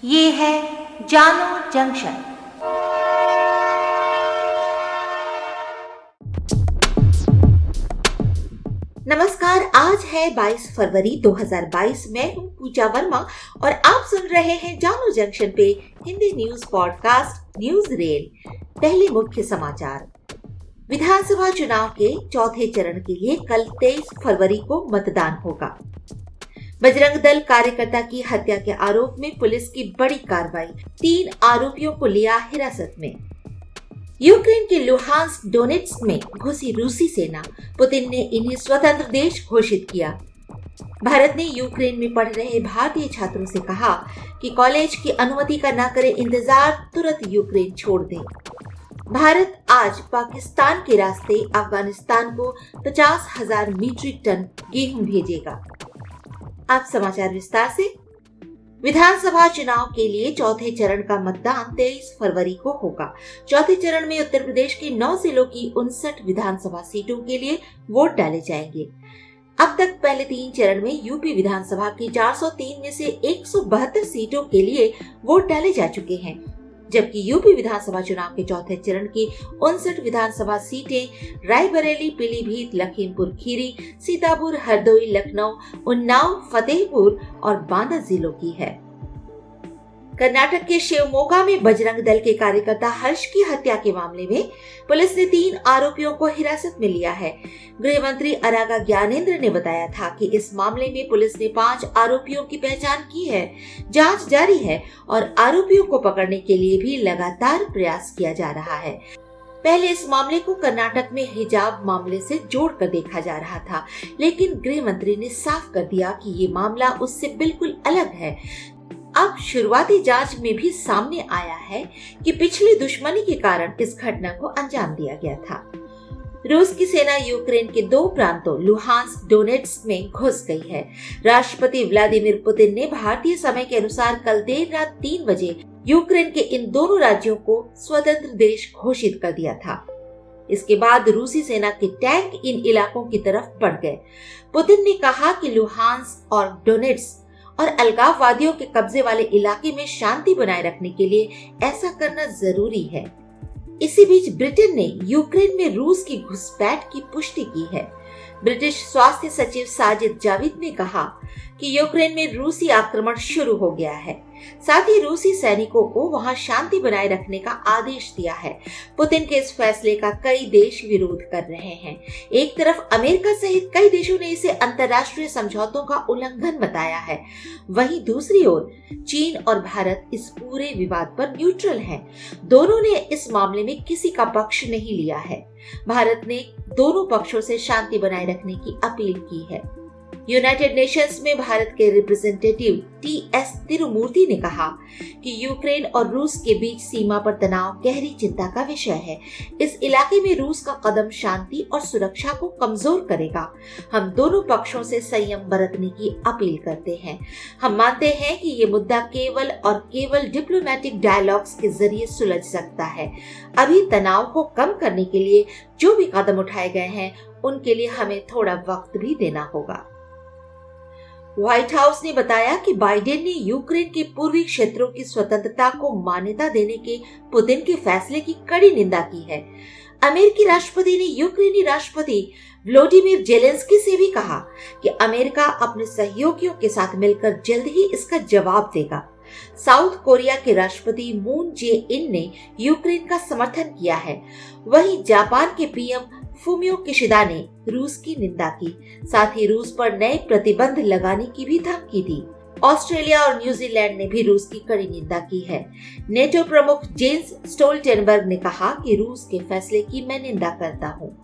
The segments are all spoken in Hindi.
ये है जानो जंक्शन। नमस्कार, आज है 22 फरवरी 2022। मैं हूँ पूजा वर्मा और आप सुन रहे हैं जानो जंक्शन पे Hindi news podcast news rail. पहले मुख्य समाचार। विधानसभा चुनाव के चौथे चरण के लिए कल 23 फरवरी को मतदान होगा। बजरंग दल कार्यकर्ता की हत्या के आरोप में पुलिस की बड़ी कार्रवाई, 3 आरोपियों को लिया हिरासत में। यूक्रेन के लुहांस्क डोनेट्स्क में घुसी रूसी सेना, पुतिन ने इन्हें स्वतंत्र देश घोषित किया। भारत ने यूक्रेन में पढ़ रहे भारतीय छात्रों से कहा कि कॉलेज की अनुमति का न करें इंतजार, तुरंत यूक्रेन छोड़ दें। भारत आज पाकिस्तान के रास्ते अफगानिस्तान को 50,000 मीट्रिक टन गेहूं भेजेगा। अब समाचार विस्तार से। विधानसभा चुनाव के लिए चौथे चरण का मतदान 23 फरवरी को होगा। चौथे चरण में उत्तर प्रदेश के 9 जिलों की 59 विधानसभा सीटों के लिए वोट डाले जाएंगे। अब तक पहले 3 चरण में यूपी विधानसभा की 403 में से 172 सीटों के लिए वोट डाले जा चुके हैं, जबकि यूपी विधानसभा चुनाव के चौथे चरण की 59 विधानसभा सीटें रायबरेली, पीलीभीत, लखीमपुर खीरी, सीतापुर, हरदोई, लखनऊ, उन्नाव, फतेहपुर और बांदा जिलों की है। कर्नाटक के शिवमोगा में बजरंग दल के कार्यकर्ता हर्ष की हत्या के मामले में पुलिस ने 3 आरोपियों को हिरासत में लिया है। गृह मंत्री अरागा ज्ञानेंद्र ने बताया था कि इस मामले में पुलिस ने 5 आरोपियों की पहचान की है। जांच जारी है और आरोपियों को पकड़ने के लिए भी लगातार प्रयास किया जा रहा है। पहले इस मामले को कर्नाटक में हिजाब मामले से जोड़कर देखा जा रहा था, लेकिन गृह मंत्री ने साफ कर दिया कि ये मामला उससे बिल्कुल अलग है। अब शुरुआती जांच में भी सामने आया है कि पिछली दुश्मनी के कारण इस घटना को अंजाम दिया गया था। रूस की सेना यूक्रेन के 2 प्रांतों लुहांस्क डोनेट्स्क में घुस गई है। राष्ट्रपति व्लादिमीर पुतिन ने भारतीय समय के अनुसार कल देर रात 3 बजे यूक्रेन के इन दोनों राज्यों को स्वतंत्र देश घोषित कर दिया था। इसके बाद रूसी सेना के टैंक इन इलाकों की तरफ बढ़ गए। पुतिन ने कहा कि लुहांस्क और डोनेट्स्क और अलगाववादियों के कब्जे वाले इलाके में शांति बनाए रखने के लिए ऐसा करना जरूरी है। इसी बीच ब्रिटेन ने यूक्रेन में रूस की घुसपैठ की पुष्टि की है। ब्रिटिश स्वास्थ्य सचिव साजिद जाविद ने कहा कि यूक्रेन में रूसी आक्रमण शुरू हो गया है, साथ ही रूसी सैनिकों को वहां शांति बनाए रखने का आदेश दिया है। पुतिन के इस फैसले का कई देश विरोध कर रहे हैं। एक तरफ अमेरिका सहित कई देशों ने इसे अंतर्राष्ट्रीय समझौतों का उल्लंघन बताया है, वहीं दूसरी ओर चीन और भारत इस पूरे विवाद पर न्यूट्रल हैं। दोनों ने इस मामले में किसी का पक्ष नहीं लिया है। भारत ने दोनों पक्षों से शांति बनाए रखने की अपील की है। यूनाइटेड नेशंस में भारत के रिप्रेजेंटेटिव टी.एस. तिरुमूर्ति ने कहा कि यूक्रेन और रूस के बीच सीमा पर तनाव गहरी चिंता का विषय है। इस इलाके में रूस का कदम शांति और सुरक्षा को कमजोर करेगा। हम दोनों पक्षों से संयम बरतने की अपील करते हैं। हम मानते हैं कि ये मुद्दा केवल और केवल डिप्लोमेटिक डायलॉग्स के जरिए सुलझ सकता है। अभी तनाव को कम करने के लिए जो भी कदम उठाए गए हैं, उनके लिए हमें थोड़ा वक्त भी देना होगा। व्हाइट हाउस ने बताया कि बाइडेन ने यूक्रेन के पूर्वी क्षेत्रों की स्वतंत्रता को मान्यता देने के पुतिन के फैसले की कड़ी निंदा की है। अमेरिकी राष्ट्रपति ने यूक्रेनी राष्ट्रपति व्लोदिमीर जेलेंस्की से भी कहा कि अमेरिका अपने सहयोगियों के साथ मिलकर जल्द ही इसका जवाब देगा। साउथ कोरिया के राष्ट्रपति मून जे इन ने यूक्रेन का समर्थन किया है। वहीं जापान के पीएम फुमियो किशिदा ने रूस की निंदा की, साथ ही रूस पर नए प्रतिबंध लगाने की भी धमकी दी। ऑस्ट्रेलिया और न्यूजीलैंड ने भी रूस की कड़ी निंदा की है। नेटो प्रमुख जेंस स्टोल्टेनबर्ग ने कहा कि रूस के फैसले की मैं निंदा करता हूँ।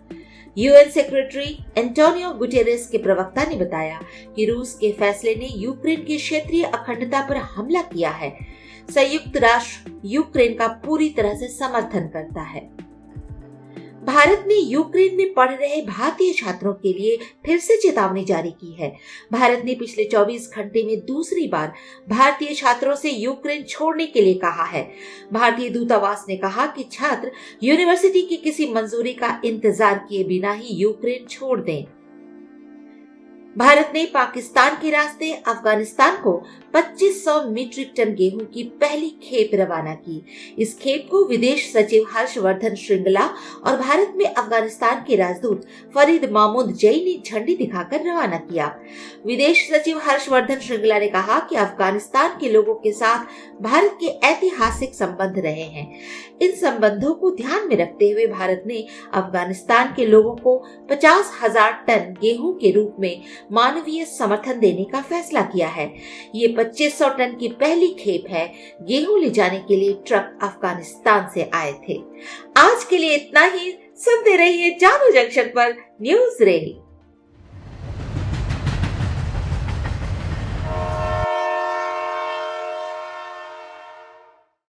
यूएन सेक्रेटरी एंटोनियो गुटेरेस के प्रवक्ता ने बताया कि रूस के फैसले ने यूक्रेन की क्षेत्रीय अखंडता पर हमला किया है। संयुक्त राष्ट्र यूक्रेन का पूरी तरह से समर्थन करता है। भारत ने यूक्रेन में पढ़ रहे भारतीय छात्रों के लिए फिर से चेतावनी जारी की है। भारत ने पिछले 24 घंटे में दूसरी बार भारतीय छात्रों से यूक्रेन छोड़ने के लिए कहा है। भारतीय दूतावास ने कहा कि छात्र यूनिवर्सिटी की किसी मंजूरी का इंतजार किए बिना ही यूक्रेन छोड़ दें। भारत ने पाकिस्तान के रास्ते अफगानिस्तान को 2500 मीट्रिक टन गेहूं की पहली खेप रवाना की। इस खेप को विदेश सचिव हर्षवर्धन श्रृंगला और भारत में अफगानिस्तान के राजदूत फरीद मामूद जई ने झंडी दिखाकर रवाना किया। विदेश सचिव हर्षवर्धन श्रृंगला ने कहा कि अफगानिस्तान के लोगों के साथ भारत के ऐतिहासिक संबंध रहे हैं। इन संबंधों को ध्यान में रखते हुए भारत ने अफगानिस्तान के लोगों को 50,000 टन गेहूं के रूप में मानवीय समर्थन देने का फैसला किया है। ये 2500 टन की पहली खेप है। गेहूं ले जाने के लिए ट्रक अफगानिस्तान से आए थे। आज के लिए इतना ही। सुनते रहिए जानो जंक्शन पर न्यूज रेल।